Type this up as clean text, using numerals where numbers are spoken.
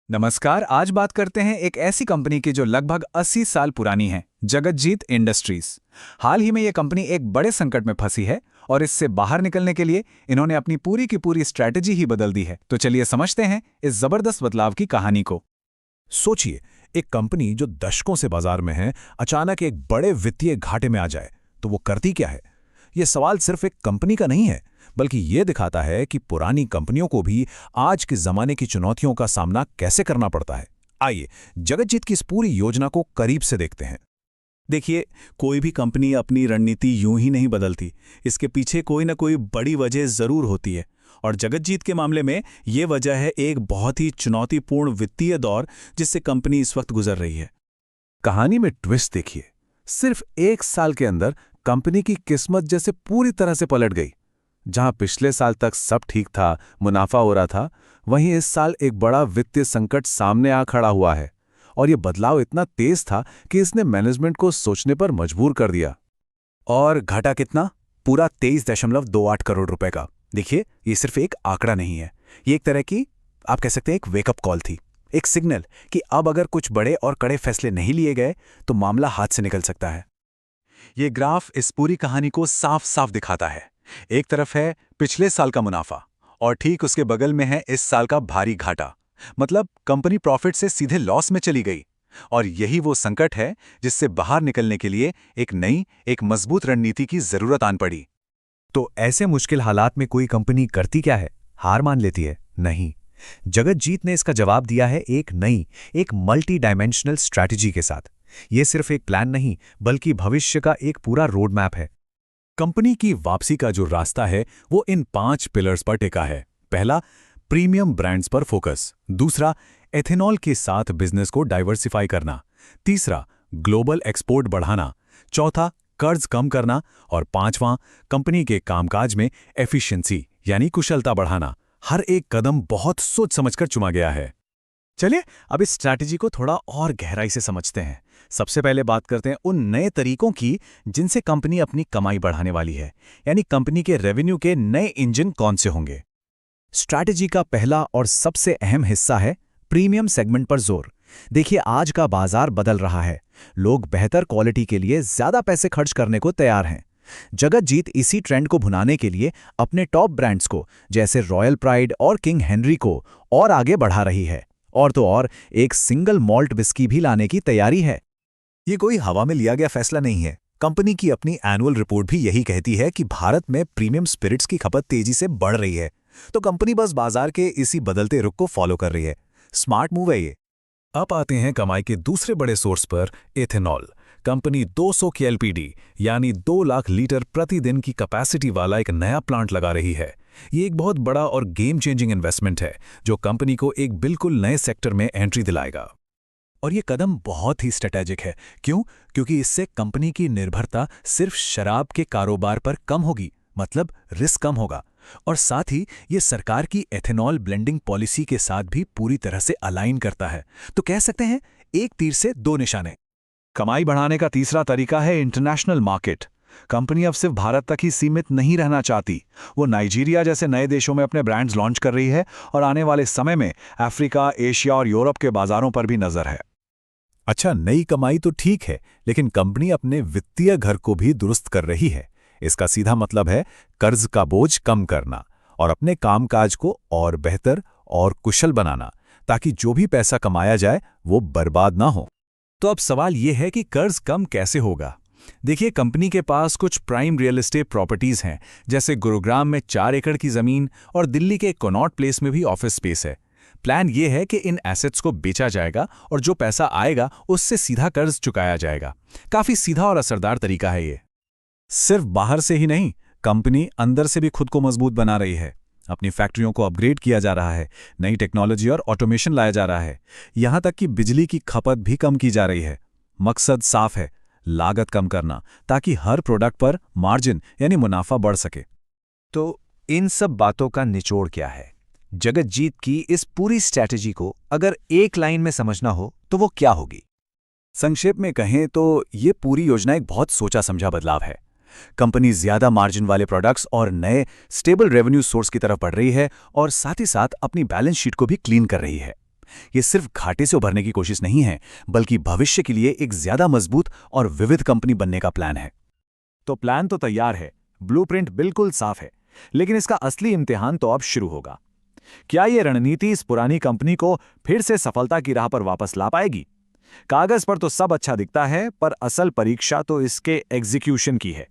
नमस्कार। आज बात करते हैं एक ऐसी कंपनी की जो लगभग 80 साल पुरानी है, जगतजीत इंडस्ट्रीज। हाल ही में ये कंपनी एक बड़े संकट में फंसी है और इससे बाहर निकलने के लिए इन्होंने अपनी पूरी की पूरी स्ट्रैटेजी ही बदल दी है। तो चलिए समझते हैं इस जबरदस्त बदलाव की कहानी को। सोचिए, एक कंपनी जो दशकों से बाजार में है, अचानक एक बड़े वित्तीय घाटे में आ जाए तो वो करती क्या है? ये सवाल सिर्फ एक कंपनी का नहीं है, बल्कि ये दिखाता है कि पुरानी कंपनियों को भी आज के जमाने की चुनौतियों का सामना कैसे करना पड़ता है। आइए जगतजीत की इस पूरी योजना को करीब से देखते हैं। देखिए, कोई भी कंपनी अपनी रणनीति यूं ही नहीं बदलती। इसके पीछे कोई ना कोई बड़ी वजह जरूर होती है, और जगतजीत के मामले में ये वजह है एक बहुत ही चुनौतीपूर्ण वित्तीय दौर जिससे कंपनी इस वक्त गुजर रही है। कहानी में ट्विस्ट देखिए। सिर्फ 1 साल के अंदर कंपनी की किस्मत जैसे पूरी तरह से पलट गई। जहां पिछले साल तक सब ठीक था, मुनाफा हो रहा था, वहीं इस साल एक बड़ा वित्तीय संकट सामने आ खड़ा हुआ है। और यह बदलाव इतना तेज था कि इसने मैनेजमेंट को सोचने पर मजबूर कर दिया। और घाटा कितना? पूरा 23.28 करोड़ रुपए का। देखिए, ये सिर्फ एक आंकड़ा नहीं है, ये एक तरह की, आप कह सकते हैं, एक वेकअप कॉल थी, एक सिग्नल कि अब अगर कुछ बड़े और कड़े फैसले नहीं लिए गए तो मामला हाथ से निकल सकता है। ये ग्राफ इस पूरी कहानी को साफ साफ दिखाता है। एक तरफ है पिछले साल का मुनाफा और ठीक उसके बगल में है इस साल का भारी घाटा। मतलब कंपनी प्रॉफिट से सीधे लॉस में चली गई। और यही वो संकट है जिससे बाहर निकलने के लिए एक नई, एक मजबूत रणनीति की जरूरत आन पड़ी। तो ऐसे मुश्किल हालात में कोई कंपनी करती क्या है? हार मान लेती है? नहीं। जगतजीत ने इसका जवाब दिया है एक नई, एक मल्टी डायमेंशनल स्ट्रैटेजी के साथ। यह सिर्फ एक प्लान नहीं, बल्कि भविष्य का एक पूरा रोड मैप है। कंपनी की वापसी का जो रास्ता है वो इन 5 पिलर्स पर टिका है। पहला, प्रीमियम ब्रांड्स पर फोकस। दूसरा, एथेनॉल के साथ बिजनेस को डाइवर्सिफाई करना। तीसरा, ग्लोबल एक्सपोर्ट बढ़ाना। चौथा, कर्ज कम करना। और पांचवां, कंपनी के कामकाज में एफिशिएंसी यानी कुशलता बढ़ाना। हर एक कदम बहुत सोच समझकर चुना गया है। चलिए अब इस स्ट्रैटेजी को थोड़ा और गहराई से समझते हैं। सबसे पहले बात करते हैं उन नए तरीकों की जिनसे कंपनी अपनी कमाई बढ़ाने वाली है, यानी कंपनी के रेवेन्यू के नए इंजन कौन से होंगे। स्ट्रैटेजी का पहला और सबसे अहम हिस्सा है प्रीमियम सेगमेंट पर जोर। देखिए, आज का बाजार बदल रहा है। लोग बेहतर क्वालिटी के लिए ज्यादा पैसे खर्च करने को तैयार हैं। जगतजीत इसी ट्रेंड को भुनाने के लिए अपने टॉप ब्रांड्स को, जैसे रॉयल प्राइड और किंग हेनरी को, और आगे बढ़ा रही है। और तो और एक सिंगल मॉल्ट विस्की भी लाने की तैयारी है। ये कोई हवा में लिया गया फैसला नहीं है। कंपनी की अपनी एनुअल रिपोर्ट भी यही कहती है कि भारत में प्रीमियम स्पिरिट्स की खपत तेजी से बढ़ रही है। तो कंपनी बस बाजार के इसी बदलते रुख को फॉलो कर रही है। स्मार्ट मूव है ये। अब आते हैं कमाई के दूसरे बड़े सोर्स पर, एथेनॉल। कंपनी 200 की एलपीडी यानी 2 लाख लीटर प्रतिदिन की कैपेसिटी वाला एक नया प्लांट लगा रही है। ये एक बहुत बड़ा और गेम चेंजिंग इन्वेस्टमेंट है जो कंपनी को एक बिल्कुल नए सेक्टर में एंट्री दिलाएगा। और ये कदम बहुत ही स्ट्रेटेजिक है। क्यों? क्योंकि इससे कंपनी की निर्भरता सिर्फ शराब के कारोबार पर कम होगी, मतलब रिस्क कम होगा। और साथ ही ये सरकार की एथेनॉल ब्लेंडिंग पॉलिसी के साथ भी पूरी तरह से अलाइन करता है। तो कह सकते हैं एक तीर से 2 निशाने। कमाई बढ़ाने का तीसरा तरीका है इंटरनेशनल मार्केट। कंपनी अब सिर्फ भारत तक ही सीमित नहीं रहना चाहती। वो नाइजीरिया जैसे नए देशों में अपने ब्रांड्स लॉन्च कर रही है और आने वाले समय में अफ्रीका, एशिया और यूरोप के बाजारों पर भी नजर है। अच्छा, नई कमाई तो ठीक है, लेकिन कंपनी अपने वित्तीय घर को भी दुरुस्त कर रही है। इसका सीधा मतलब है कर्ज का बोझ कम करना और अपने कामकाज को और बेहतर और कुशल बनाना, ताकि जो भी पैसा कमाया जाए वो बर्बाद ना हो। तो अब सवाल यह है कि कर्ज कम कैसे होगा। देखिए, कंपनी के पास कुछ प्राइम रियल एस्टेट प्रॉपर्टीज हैं, जैसे गुरुग्राम में 4 एकड़ की जमीन और दिल्ली के कनॉट प्लेस में भी ऑफिस स्पेस है। प्लान ये है कि इन एसेट्स को बेचा जाएगा और जो पैसा आएगा उससे सीधा कर्ज चुकाया जाएगा। काफी सीधा और असरदार तरीका है ये। सिर्फ बाहर से ही नहीं, कंपनी अंदर से भी खुद को मजबूत बना रही है। अपनी फैक्ट्रियों को अपग्रेड किया जा रहा है, नई टेक्नोलॉजी और ऑटोमेशन लाया जा रहा है। यहां तक कि बिजली की खपत भी कम की जा रही है। मकसद साफ है, लागत कम करना, ताकि हर प्रोडक्ट पर मार्जिन यानी मुनाफा बढ़ सके। तो इन सब बातों का निचोड़ क्या है? जगतजीत की इस पूरी स्ट्रैटेजी को अगर एक लाइन में समझना हो तो वो क्या होगी? संक्षेप में कहें तो ये पूरी योजना एक बहुत सोचा समझा बदलाव है। कंपनी ज्यादा मार्जिन वाले प्रोडक्ट्स और नए स्टेबल रेवेन्यू सोर्स की तरफ बढ़ रही है और साथ ही साथ अपनी बैलेंस शीट को भी क्लीन कर रही है। ये सिर्फ घाटे से उभरने की कोशिश नहीं है, बल्कि भविष्य के लिए एक ज्यादा मजबूत और विविध कंपनी बनने का प्लान है। तो प्लान तो तैयार है, ब्लूप्रिंट बिल्कुल साफ है, लेकिन इसका असली इम्तिहान तो अब शुरू होगा। क्या ये रणनीति इस पुरानी कंपनी को फिर से सफलता की राह पर वापस ला पाएगी? कागज पर तो सब अच्छा दिखता है, पर असल परीक्षा तो इसके एग्जीक्यूशन की है।